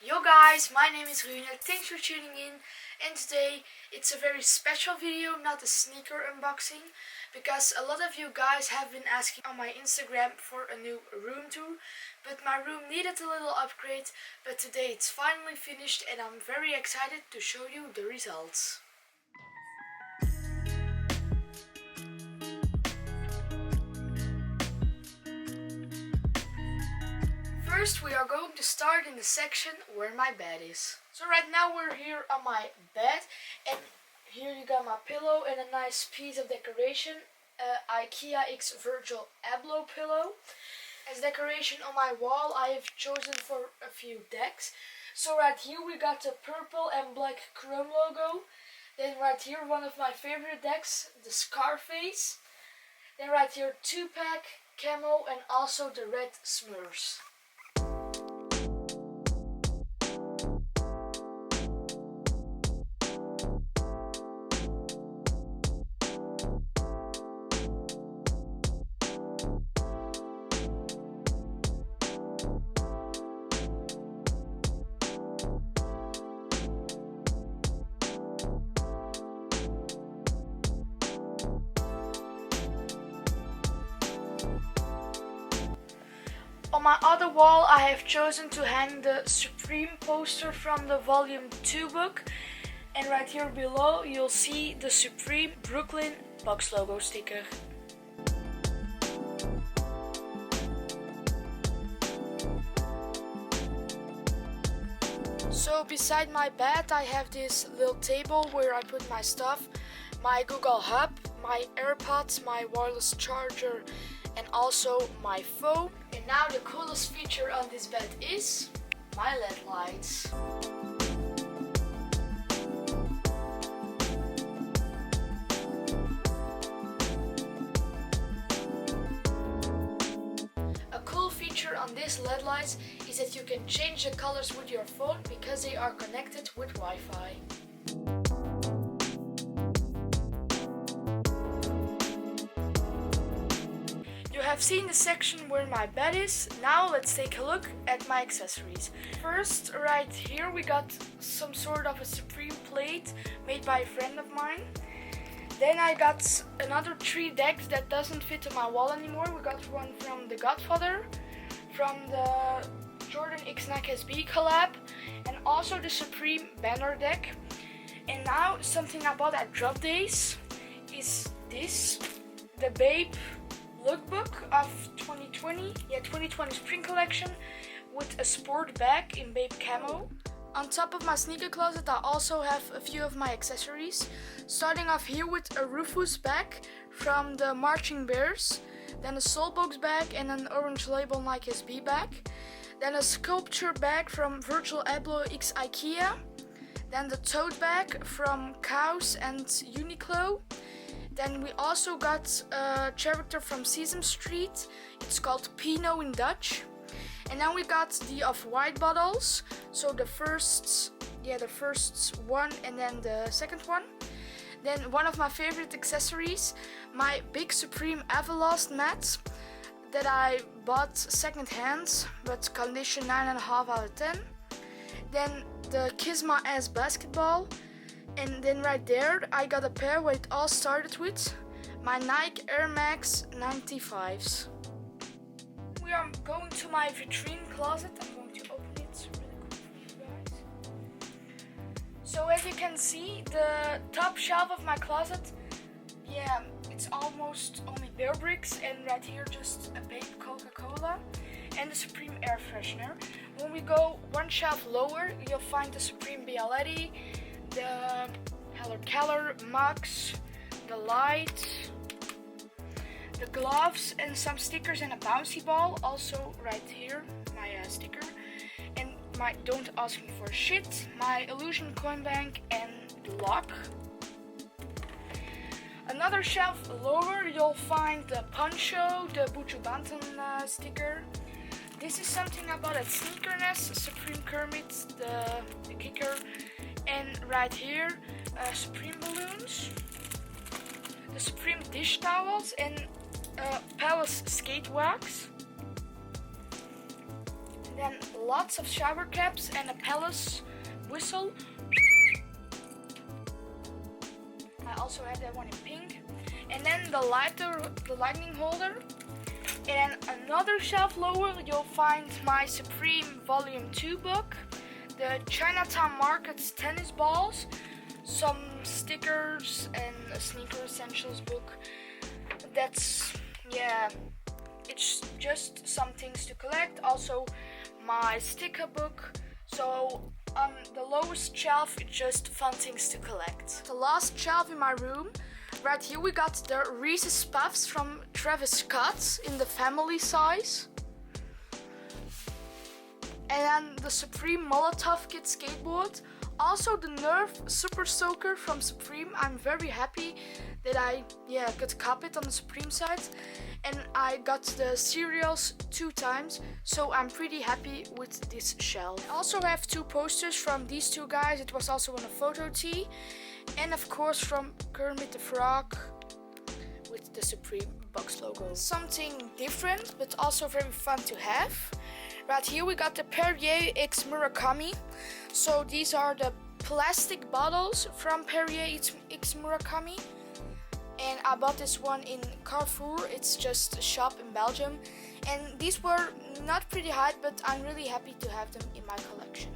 Yo guys, my name is Rune, thanks for tuning in, and today it's a very special video, not a sneaker unboxing, because a lot of you guys have been asking on my Instagram for a new room tour, but my room needed a little upgrade, but today it's finally finished and I'm very excited to show you the results. First, we are going to start in the section where my bed is. So right now we're here on my bed, and here you got my pillow and a nice piece of decoration, IKEA X Virgil Abloh pillow. As decoration on my wall, I have chosen for a few decks. So right here we got the purple and black Chrome logo. Then right here one of my favorite decks, the Scarface. Then right here 2-pack, camo, and also the red Smurfs. On my other wall I have chosen to hang the Supreme poster from the Volume 2 book, and right here below you'll see the Supreme Brooklyn box logo sticker. So beside my bed I have this little table where I put my stuff, my Google Hub, my AirPods, my wireless charger, and also my phone. And now the coolest feature on this bed is my LED lights. A cool feature on these LED lights is that you can change the colors with your phone because they are connected with Wi-Fi. I've seen the section where my bed is. Now let's take a look at my accessories. First, right here we got some sort of a Supreme plate made by a friend of mine. Then I got another 3 decks that doesn't fit on my wall anymore. We got one from The Godfather, from the Jordan X Nike SB collab, and also the Supreme banner deck. And now something I bought at Drop Days is this, the Babe lookbook of 2020 spring collection with a sport bag in Babe camo. On top of my sneaker closet I also have a few of my accessories, starting off here with a Rufus bag from the Marching Bears, then a Soulbox bag and an orange label Nike SB bag, then a sculpture bag from Virgil Abloh X IKEA, then the tote bag from Cows and Uniqlo. Then we also got a character from Sesame Street. It's called Pino in Dutch. And then we got the Off-White bottles. So the first one and then the second one. Then one of my favorite accessories, my big Supreme Everlast mat that I bought second hand, but condition 9.5 out of 10. Then the Kiss My Ass basketball. And then right there I got a pair where it all started with, my Nike Air Max 95s. We are going to my vitrine closet. I'm going to open it really quick for you guys. So as you can see, the top shelf of my closet, it's almost only bear bricks, and right here just a Babe Coca-Cola and the Supreme air freshener. When we go one shelf lower, you'll find the Supreme Bialetti, the Hello Keller mugs, the light, the gloves, and some stickers and a bouncy ball. Also right here, my sticker, and my Don't Ask Me For Shit, my Illusion coin bank, and lock. Another shelf lower, you'll find the poncho, the Buju Banton sticker. This is something I bought at Sneaker Nest, Supreme Kermit, the kicker. And right here, Supreme balloons, the Supreme dish towels, and Palace skate wax. And then lots of shower caps and a palace whistle. I also had that one in pink. And then the lightning holder. And then another shelf lower, you'll find my Supreme Volume 2 book, the Chinatown Market's tennis balls, some stickers, and a sneaker essentials book. That's, yeah, it's just some things to collect. Also my sticker book. So on the lowest shelf, it's just fun things to collect. The last shelf in my room, right here we got the Reese's Puffs from Travis Scott in the family size. And then the Supreme Molotov Kid skateboard. Also the Nerf Super Soaker from Supreme. I'm very happy that I could cop it on the Supreme site. And I got the cereals 2 times, so I'm pretty happy with this shelf. I also have 2 posters from these 2 guys. It was also on a photo tee. And of course from Kermit the Frog with the Supreme box logo. Something different but also very fun to have. Right here we got the Perrier X Murakami. So these are the plastic bottles from Perrier X Murakami. And I bought this one in Carrefour. It's just a shop in Belgium. And these were not pretty high, but I'm really happy to have them in my collection.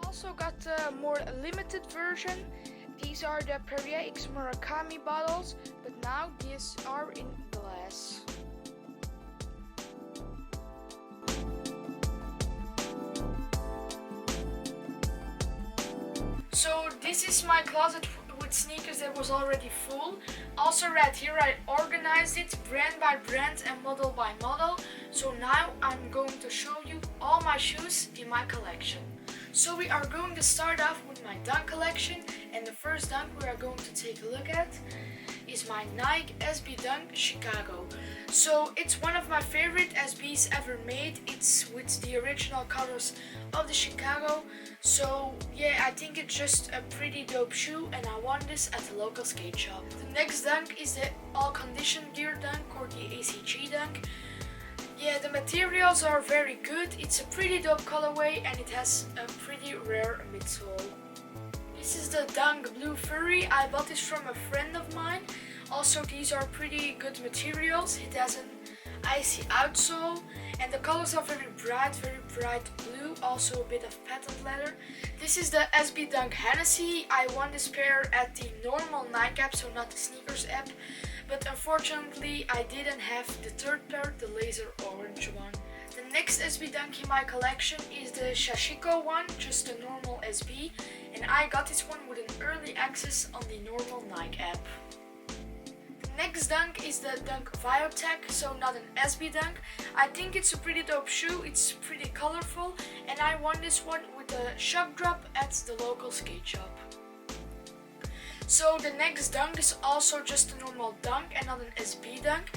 Also got the more limited version. These are the Perrier X Murakami bottles, but now these are in glass. So this is my closet with sneakers that was already full. Also right here I organized it brand by brand and model by model. So now I'm going to show you all my shoes in my collection. So we are going to start off with my dunk collection, and the first dunk we are going to take a look at is my Nike SB Dunk Chicago. So it's one of my favorite SBs ever made. It's with the original colors of the Chicago. So yeah, I think it's just a pretty dope shoe and I won this at the local skate shop. The next dunk is the All Condition Gear Dunk or the ACG Dunk. Yeah, the materials are very good. It's a pretty dope colorway and it has a pretty rare midsole. This is the Dunk Blue Furry. I bought this from a friend of mine. Also, these are pretty good materials. It has an icy outsole and the colors are very bright blue. Also a bit of patent leather. This is the SB Dunk Hennessy. I won this pair at the normal Nike app, so not the sneakers app. But unfortunately, I didn't have the third pair, the laser orange one. The next SB Dunk in my collection is the Shashiko one, just a normal SB. And I got this one with an early access on the normal Nike app. The next dunk is the Dunk Biotech, so not an SB Dunk. I think it's a pretty dope shoe, it's pretty colorful. And I won this one with a shock drop at the local skate shop. So the next dunk is also just a normal dunk and not an SB dunk.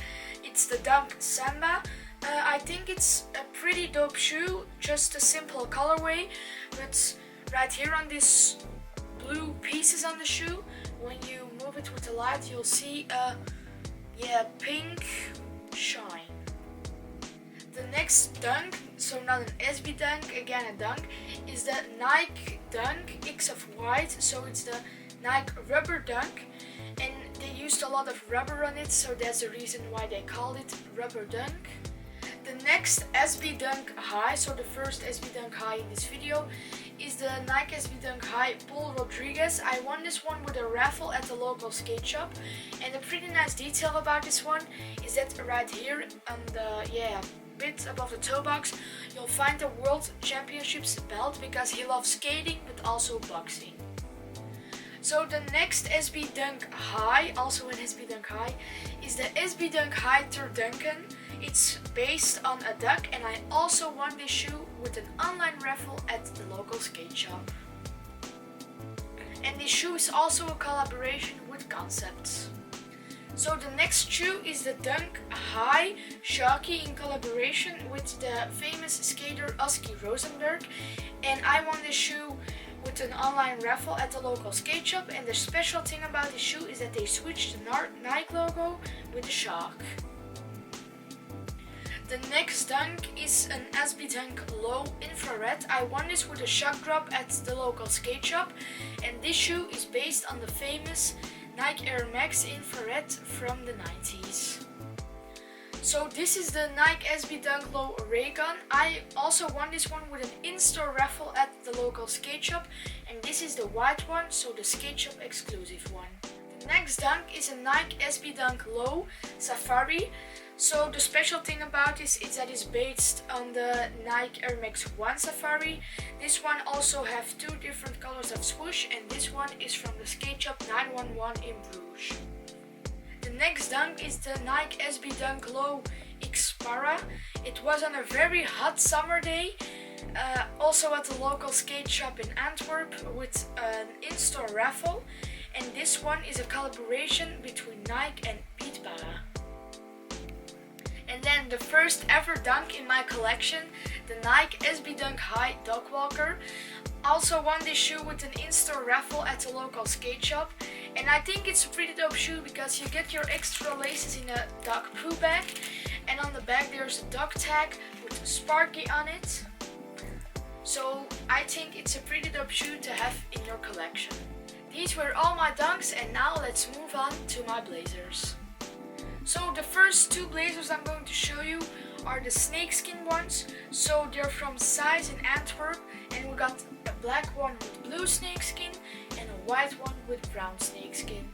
It's the Dunk Samba. I think it's a pretty dope shoe, just a simple colorway, but right here on these blue pieces on the shoe, when you move it with the light, you'll see a pink shine. The next dunk, so not an SB dunk, again a dunk, is the Nike Dunk X of White, so it's the Nike Rubber Dunk, and they used a lot of rubber on it, so that's the reason why they called it Rubber Dunk. The next SB Dunk High, so the first SB Dunk High in this video, is the Nike SB Dunk High Paul Rodriguez. I won this one with a raffle at the local skate shop, and a pretty nice detail about this one is that right here on the bit above the toe box, you'll find the World Championships belt because he loves skating but also boxing. So the next SB Dunk High, also an SB Dunk High, is the SB Dunk High Turducken. It's based on a duck, and I also won this shoe with an online raffle at the local skate shop. And this shoe is also a collaboration with Concepts. So the next shoe is the Dunk High Shocky in collaboration with the famous skater Oski Rosenberg, and I won this shoe with an online raffle at the local skate shop. And the special thing about this shoe is that they switched the Nike logo with the shock. The next dunk is an SB Dunk Low Infrared. I won this with a shock drop at the local skate shop, and this shoe is based on the famous Nike Air Max Infrared from the 90s. So this is the Nike SB Dunk Low Ray Gun. I also won this one with an in-store raffle at the local skate shop, and this is the white one, so the skate shop exclusive one. The next dunk is a Nike SB Dunk Low Safari. So the special thing about this is that it's based on the Nike Air Max 1 Safari. This one also have two different colors of swoosh, and this one is from the skate shop 911 in Bruges. The next dunk is the Nike SB Dunk Low Xpara. It was on a very hot summer day, also at the local skate shop in Antwerp with an in-store raffle, and this one is a collaboration between Nike and Pitbara. And then the first ever dunk in my collection, the Nike SB Dunk High Dog Walker. Also won this shoe with an in-store raffle at the local skate shop, and I think it's a pretty dope shoe because you get your extra laces in a dog poo bag, and on the back there's a dog tag with Sparky on it. So I think it's a pretty dope shoe to have in your collection. These were all my dunks, and now let's move on to my blazers. So the first two blazers I'm going to show you are the snakeskin ones. So they're from Size in Antwerp, and we got a black one with blue snakeskin and a white one with brown snakeskin.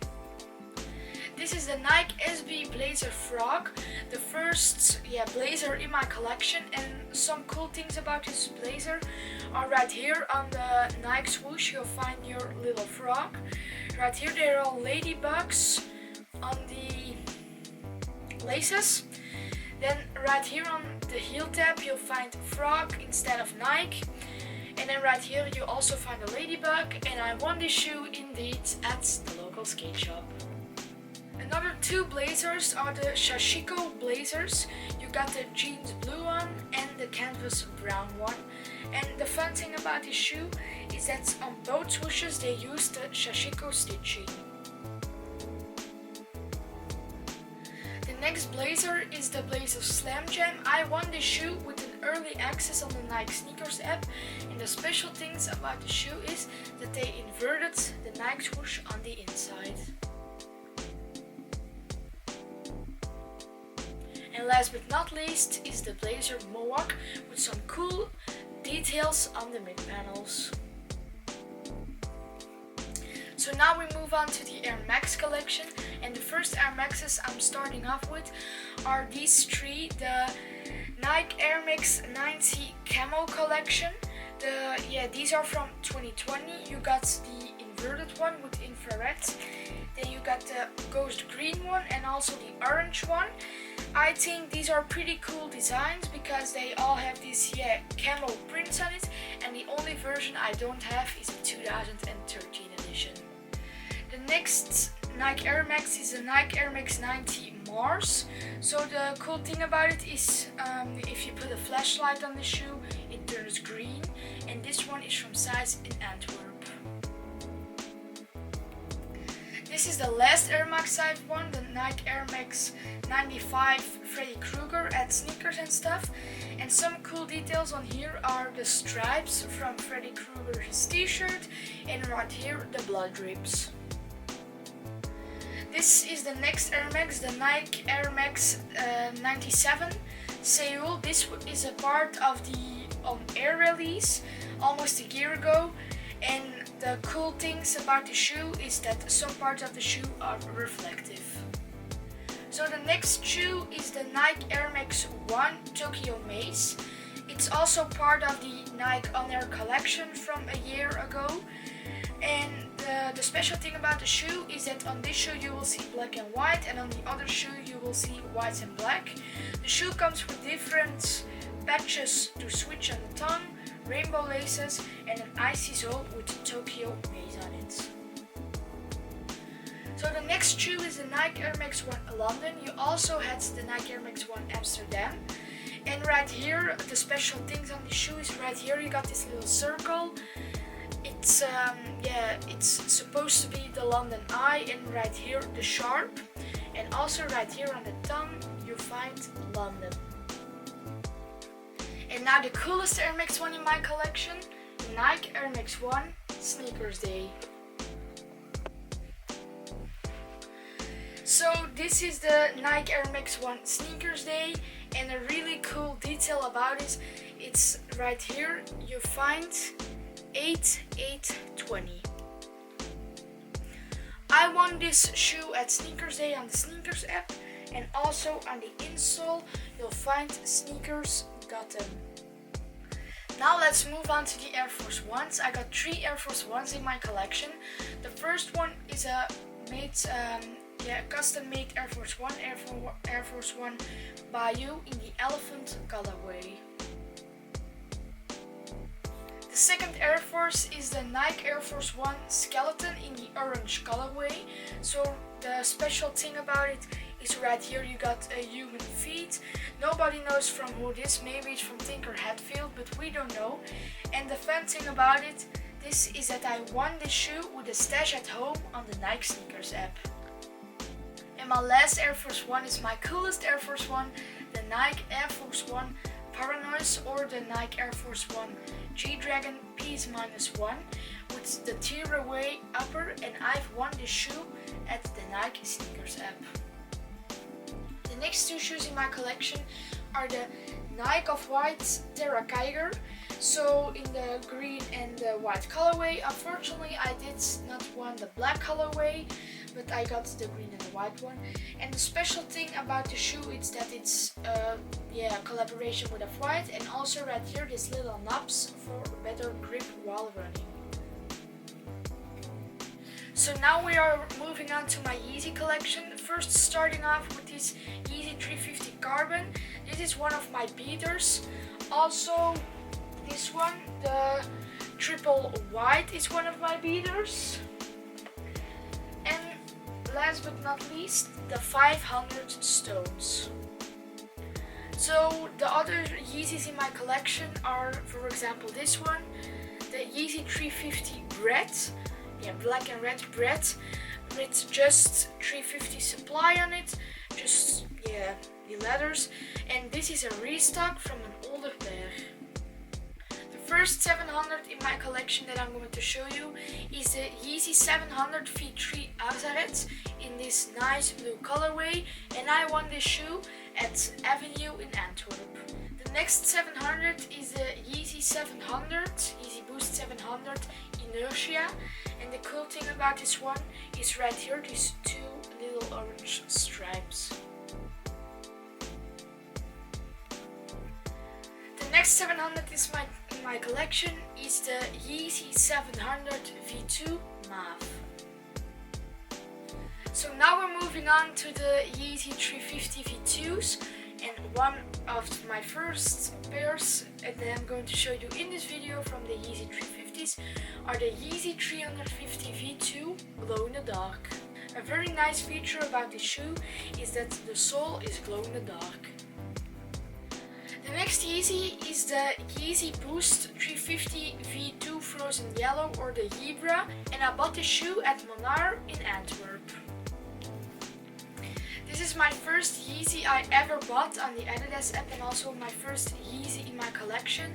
This is the Nike SB Blazer Frog, the first blazer in my collection, and some cool things about this blazer are right here on the Nike swoosh you'll find your little frog. Right here there are ladybugs on the laces. Then right here on the heel tab you'll find frog instead of Nike, and then right here you also find a ladybug, and I won this shoe indeed at the local skate shop. Another two blazers are the Shashiko blazers. You got the jeans blue one and the canvas brown one, and the fun thing about this shoe is that on both swooshes they use the Shashiko stitching. Next blazer is the Blazer Slam Jam. I won this shoe with an early access on the Nike Sneakers app, and the special things about the shoe is that they inverted the Nike swoosh on the inside. And last but not least is the Blazer Mohawk with some cool details on the mid panels. So now we move on to the Air Max collection, and the first Air Maxes I'm starting off with are these three, the Nike Air Max 90 Camo collection. These are from 2020. You got the inverted one with infrared, then you got the ghost green one and also the orange one. I think these are pretty cool designs because they all have this camo prints on it, and the only version I don't have is the 2013 edition. The next Nike Air Max is the Nike Air Max 90 Mars. So the cool thing about it is if you put a flashlight on the shoe it turns green, and this one is from Size in Antwerp. This is the last Air Max I've won, the Nike Air Max 95 Freddy Krueger at Sneakers and stuff. And some cool details on here are the stripes from Freddy Krueger's t-shirt, and right here the blood drips. This is the next Air Max, the Nike Air Max 97 Seoul. This is a part of the on-air release almost a year ago, and the cool things about the shoe is that some parts of the shoe are reflective. So the next shoe is the Nike Air Max 1 Tokyo Maze. It's also part of the Nike On-Air collection from a year ago. And the special thing about the shoe is that on this shoe you will see black and white, and on the other shoe you will see white and black. The shoe comes with different patches to switch on the tongue, rainbow laces, and an icy sole with Tokyo Maze on it. So the next shoe is the Nike Air Max 1 London. You also had the Nike Air Max 1 Amsterdam. And right here, the special things on the shoe is right here you got this little circle. It's supposed to be the London Eye, and right here the sharp, and also right here on the tongue you find London. And now the coolest Air Max 1 in my collection, Nike Air Max 1 Sneakers Day. So this is the Nike Air Max 1 Sneakers Day, and a really cool detail about it, it's right here, you find 8820. I won this shoe at Sneakers Day on the Sneakers app, and also on the insole you'll find Sneakers Got Them. Now let's move on to the Air Force Ones. I got 3 Air Force Ones in my collection. The first one is a custom made Air Force One, Air Force One Bayou in the elephant colorway. The second Air Force is the Nike Air Force One Skeleton in the orange colorway. So the special thing about it is right here you got a human feet. Nobody knows from who this, maybe it's from Tinker Hatfield, but we don't know. And the fun thing about it, this is that I won this shoe with a stash at home on the Nike Sneakers app. And my last Air Force One is my coolest Air Force One, the Nike Air Force One Paranoise or the Nike Air Force One G-Dragon Peace-1 with the tearaway upper, and I've won this shoe at the Nike Sneakers app. The next 2 shoes in my collection are the Nike Off-White Terra Kiger, so in the green and the white colorway. Unfortunately I did not want the black colorway, but I got the green and the white one. And the special thing about the shoe is that it's a collaboration with Off-White, and also right here this little knobs for better grip while running. So now we are moving on to my Yeezy collection. First starting off with this Yeezy 350 Carbon. This is one of my beaters. Also this one, the Triple White, is one of my beaters. And last but not least, the 500 Stones. So the other Yeezys in my collection are, for example, this one, the Yeezy 350 Bread. Black and red bread with just 350 supply on it, just the letters, and this is a restock from an older pair. The first 700 in my collection that I'm going to show you is the Yeezy 700 V3 Azaret in this nice blue colorway, and I won this shoe at Avenue in Antwerp. The next 700 is the Yeezy 700, Yeezy Boost 700 Inertia. And the cool thing about this one is right here, these 2 little orange stripes. The next 700 in my collection is the Yeezy 700 V2 Mav. So now we're moving on to the Yeezy 350 V2s, and one of my first pairs that I'm going to show you in this video from the Yeezy 350s are the Yeezy 350 V2 Glow in the Dark. A very nice feature about this shoe is that the sole is glow in the dark. The next Yeezy is the Yeezy Boost 350 V2 Frozen Yellow or the Zebra, and I bought this shoe at Monar in Antwerp. This is my first Yeezy I ever bought on the Adidas app, and also my first Yeezy in my collection,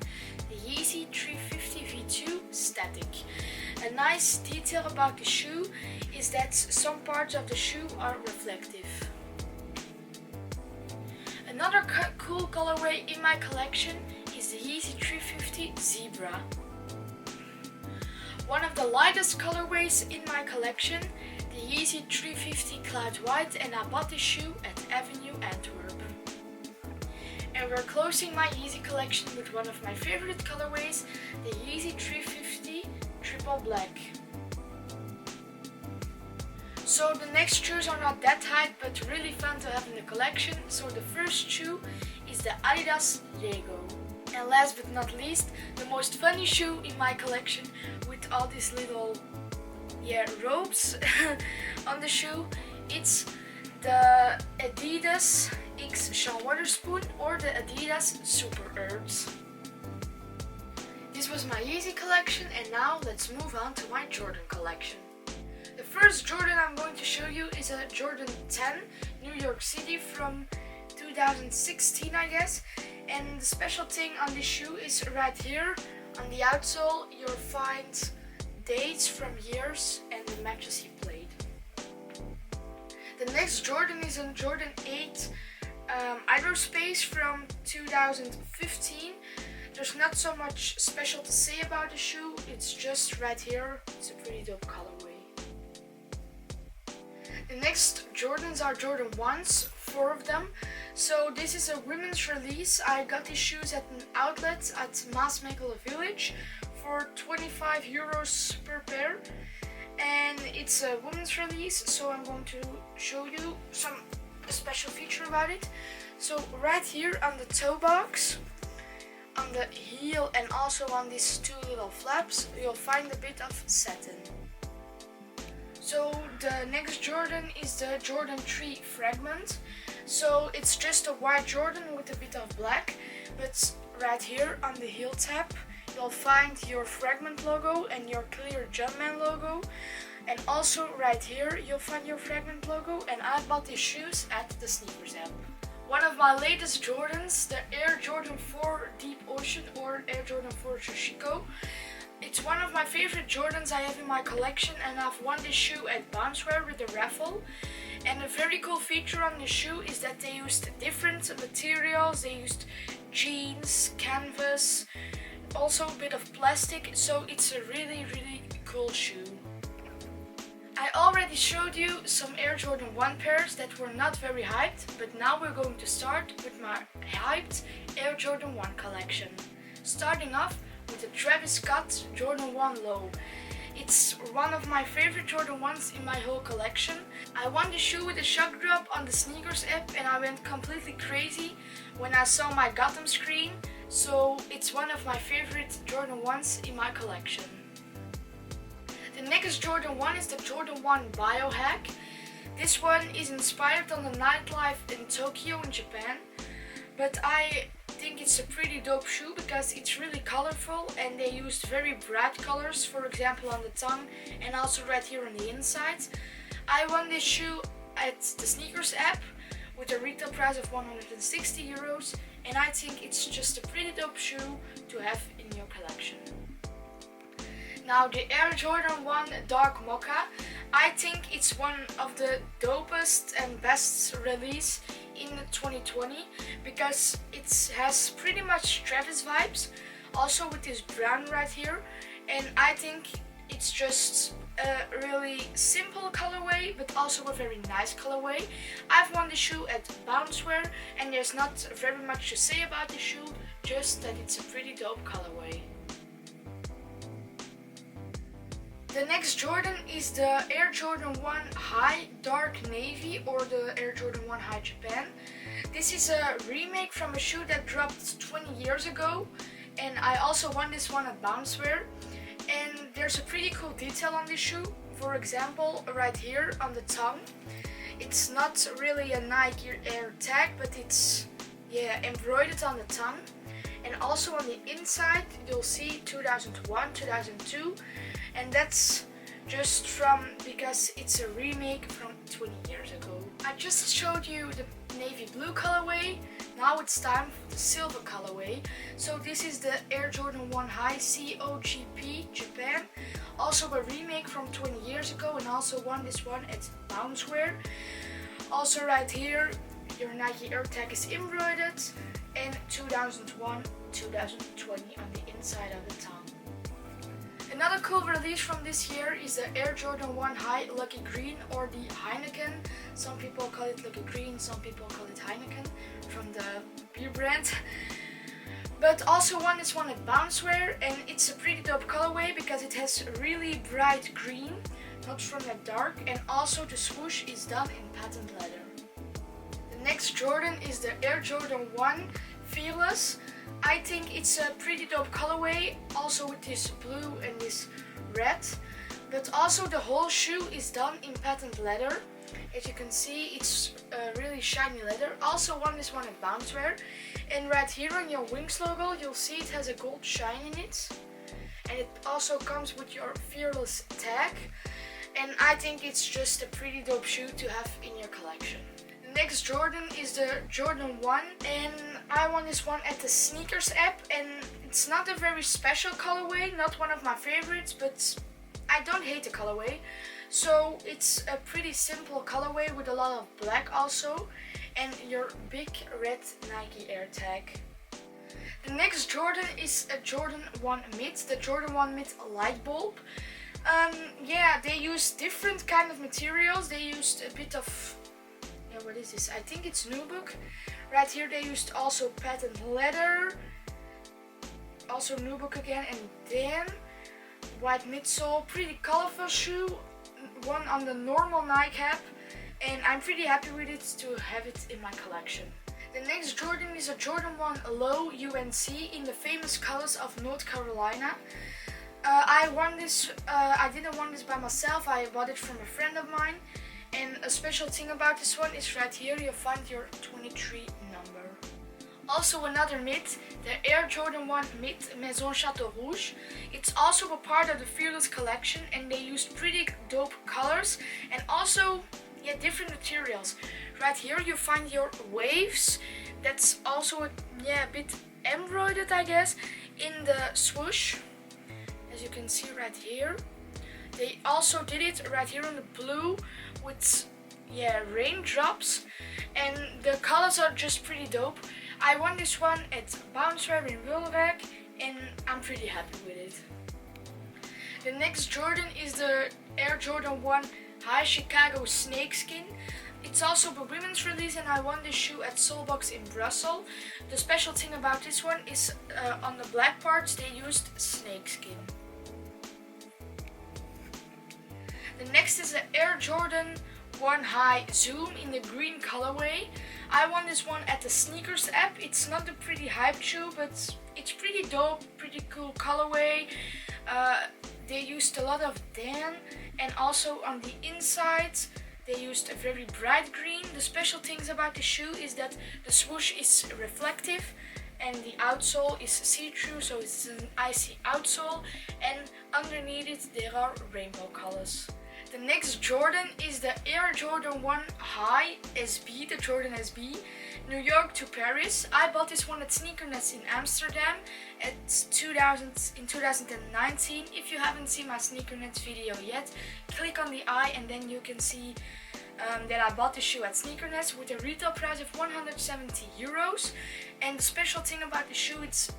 the Yeezy 350 V2 Static. A nice detail about the shoe is that some parts of the shoe are reflective. Another cool colorway in my collection is the Yeezy 350 Zebra. One of the lightest colorways in my collection, the Yeezy 350 Cloud White, and I bought this shoe at Avenue Antwerp. And we're closing my Yeezy collection with one of my favorite colorways, the Yeezy 350 Triple Black. So the next shoes are not that hype, but really fun to have in the collection. So the first shoe is the Adidas Lego. And last but not least, the most funny shoe in my collection with all these little ropes on the shoe. It's the Adidas X Sean Wotherspoon or the Adidas Super Earths. This was my Yeezy collection, and now let's move on to my Jordan collection. The first Jordan I'm going to show you is a Jordan 10 New York City from 2016, I guess. And the special thing on this shoe is right here on the outsole you'll find dates from years and the matches he played. The next Jordan is a Jordan 8 Aerospace from 2015. There's not so much special to say about the shoe, it's just right here, it's a pretty dope colorway. The next Jordans are Jordan 1s, 4 of them. So this is a women's release. I got these shoes at an outlet at Maasmechelen Village for 25 euros per pair. And it's a women's release, so I'm going to show you some special feature about it. So right here on the toe box, on the heel and also on these two little flaps, you'll find a bit of satin. So the next Jordan is the Jordan 3 Fragment. So it's just a white Jordan with a bit of black, but right here on the heel tab you'll find your Fragment logo and your clear Jumpman logo, and also right here you'll find your Fragment logo. And I bought these shoes at the Sneakers app. One of my latest Jordans, the Air Jordan 4 Deep Ocean or Air Jordan 4 Chico. It's one of my favorite Jordans I have in my collection, and I've won this shoe at Bounceware with a raffle. And a very cool feature on this shoe is that they used different materials. They used jeans, canvas, also a bit of plastic, so it's a really cool shoe. I already showed you some Air Jordan 1 pairs that were not very hyped, but now we're going to start with my hyped Air Jordan 1 collection. Starting off with the Travis Scott Jordan 1 Low. It's one of my favorite Jordan 1s in my whole collection. I won the shoe with a shock drop on the Sneakers app and I went completely crazy when I saw my Gotham screen, so it's one of my favorite Jordan 1s in my collection. The next Jordan 1 is the Jordan 1 Biohack. This one is inspired on the nightlife in Tokyo in Japan, but I think it's a pretty dope shoe because it's really colorful and they used very bright colors, for example on the tongue and also right here on the inside. I won this shoe at the Sneakers app with a retail price of 160 euros, and I think it's just a pretty dope shoe to have in your collection. Now the Air Jordan 1 Dark Mocha, I think it's one of the dopest and best release in 2020 because it has pretty much Travis vibes, also with this brown right here, and I think it's just a really simple colorway but also a very nice colorway. I've won the shoe at Bounceware and there's not very much to say about the shoe, just that it's a pretty dope colorway. The next Jordan is the Air Jordan 1 High Dark Navy or the Air Jordan 1 High Japan. This is a remake from a shoe that dropped 20 years ago, and I also won this one at Bounceware. And there's a pretty cool detail on this shoe. For example, right here on the tongue, it's not really a Nike Air tag, but it's embroidered on the tongue. And also on the inside you'll see 2001, 2002, and that's just because it's a remake from 20 years ago. I just showed you the navy blue colorway, now it's time for the silver colorway. So this is the Air Jordan 1 High COGP Japan, also a remake from 20 years ago, and also won this one at Bounceware. Also right here your Nike Air tag is embroidered, and 2001, 2020 on the inside of the tongue. Another cool release from this year is the Air Jordan 1 High Lucky Green or the Heineken. Some people call it Lucky Green, some people call it Heineken from the beer brand. But also won this one at Bounceware, and it's a pretty dope colorway because it has really bright green, not from that dark, and also the swoosh is done in patent leather. The next Jordan is the Air Jordan 1 Fearless. I think it's a pretty dope colorway, also with this blue and this red, but also the whole shoe is done in patent leather. As you can see, it's a really shiny leather. Also won this one at Bounceware, and right here on your Wings logo you'll see it has a gold shine in it, and it also comes with your Fearless tag, and I think it's just a pretty dope shoe to have in your collection. The The next Jordan is the Jordan 1, and I won this one at the sneakers app, and it's not a very special colorway, not one of my favorites, but I don't hate the colorway. So it's a pretty simple colorway with a lot of black also, and your big red Nike Air tag. The next Jordan is a Jordan 1 Mid, the Jordan 1 Mid light bulb. Yeah, they use different kind of materials. They used a bit of, what is this? I think it's nubuck. Right here they used also patent leather, also nubuck again, and then white midsole, pretty colorful shoe, one on the normal Nike app, and I'm pretty happy with it to have it in my collection. The next Jordan is a Jordan 1 Low UNC in the famous colors of North Carolina. I won this, I didn't want this by myself, I bought it from a friend of mine. And a special thing about this one is right here you find your 23 number. Also another mid, the Air Jordan 1 Mid Maison Chateau Rouge. It's also a part of the Fearless collection, and they used pretty dope colors and also different materials. Right here you find your waves. That's also a bit embroidered, I guess, in the swoosh, as you can see right here. They also did it right here in the blue with raindrops, and the colors are just pretty dope. I won this one at Bounceware in Wilrijk, and I'm pretty happy with it. The next Jordan is the Air Jordan 1 High Chicago Snakeskin. It's also a women's release, and I won this shoe at Soulbox in Brussels. The special thing about this one is on the black parts they used snakeskin. The next is the Air Jordan 1 High Zoom in the green colorway. I won this one at the sneakers app. It's not a pretty hype shoe, but it's pretty dope, pretty cool colorway. They used a lot of tan, and also on the inside they used a very bright green. The special things about the shoe is that the swoosh is reflective and the outsole is see-through, so it's an icy outsole, and underneath it there are rainbow colors. The next Jordan is the Air Jordan 1 High SB, the Jordan SB, New York to Paris. I bought this one at Sneakernets in Amsterdam in 2019. If you haven't seen my Sneakernets video yet, click on the eye and then you can see that I bought the shoe at Sneakernets with a retail price of 170 euros. And the special thing about the shoe, it's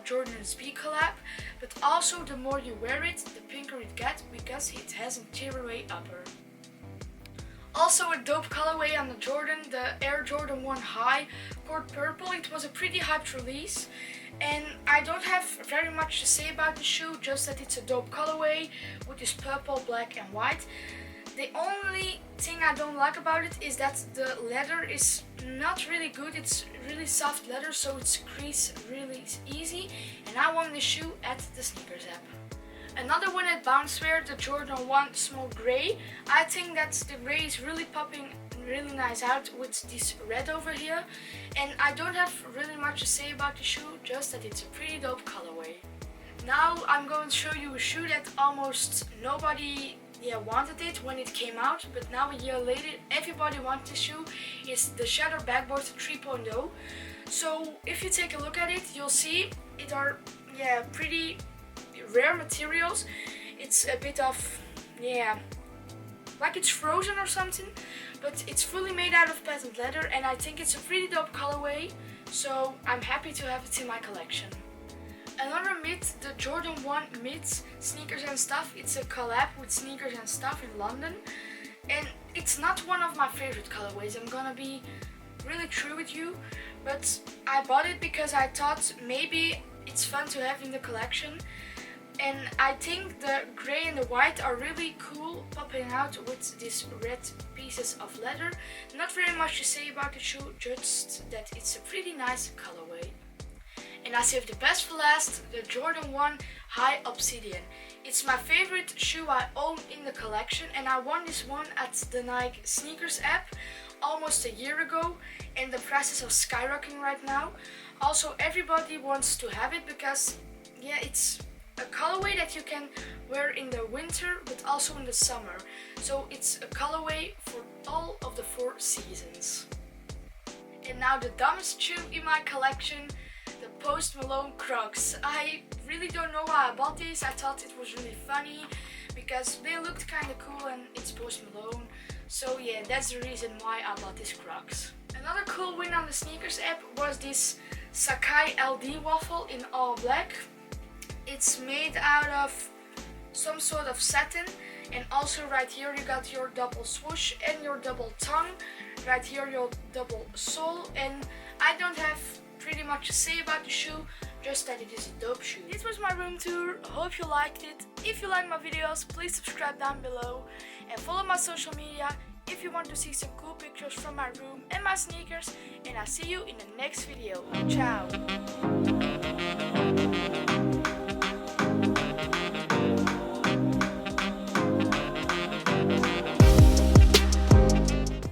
Jordan SB collab, but also the more you wear it, the pinker it gets because it has a tearaway upper. Also a dope colorway on the Jordan, the Air Jordan 1 High Court Purple. It was a pretty hyped release, and I don't have very much to say about the shoe, just that it's a dope colorway with this purple, black and white. The only thing I don't like about it is that the leather is not really good. It's really soft leather, so it's crease really easy, and I won this shoe at the sneakers app. Another one at Bounceware, the Jordan 1 Small Grey. I think that the grey is really popping really nice out with this red over here, and I don't have really much to say about the shoe, just that it's a pretty dope colorway. Now I'm going to show you a shoe that almost nobody wanted it when it came out, but now a year later everybody wants the shoe. It's the Shadow Backboard 3.0. So if you take a look at it, you'll see it are pretty rare materials. It's a bit of like it's frozen or something, but it's fully made out of patent leather, and I think it's a pretty dope colorway, so I'm happy to have it in my collection. Another mid, the Jordan 1 Mid Sneakers and Stuff. It's a collab with Sneakers and Stuff in London, and it's not one of my favorite colorways. I'm gonna be really true with you, but I bought it because I thought maybe it's fun to have in the collection, and I think the grey and the white are really cool popping out with these red pieces of leather. Not very much to say about the shoe, just that it's a pretty nice colorway. And I saved the best for last, the Jordan 1 High Obsidian. It's my favorite shoe I own in the collection, and I won this one at the Nike Sneakers app almost a year ago, and the prices are skyrocketing right now. Also, everybody wants to have it because it's a colorway that you can wear in the winter but also in the summer. So it's a colorway for all of the 4 seasons. And now the dumbest shoe in my collection, the Post Malone Crocs. I really don't know why I bought these. I thought it was really funny because they looked kind of cool and it's Post Malone. So yeah, that's the reason why I bought these Crocs. Another cool win on the sneakers app was this Sakai LD waffle in all black. It's made out of some sort of satin, and also right here you got your double swoosh and your double tongue. Right here your double sole, and I don't have pretty much to say about the shoe, just that it is a dope shoe. This was my room tour. Hope you liked it. If you like my videos, please subscribe down below and follow my social media if you want to see some cool pictures from my room and my sneakers. And I'll see you in the next video. Ciao!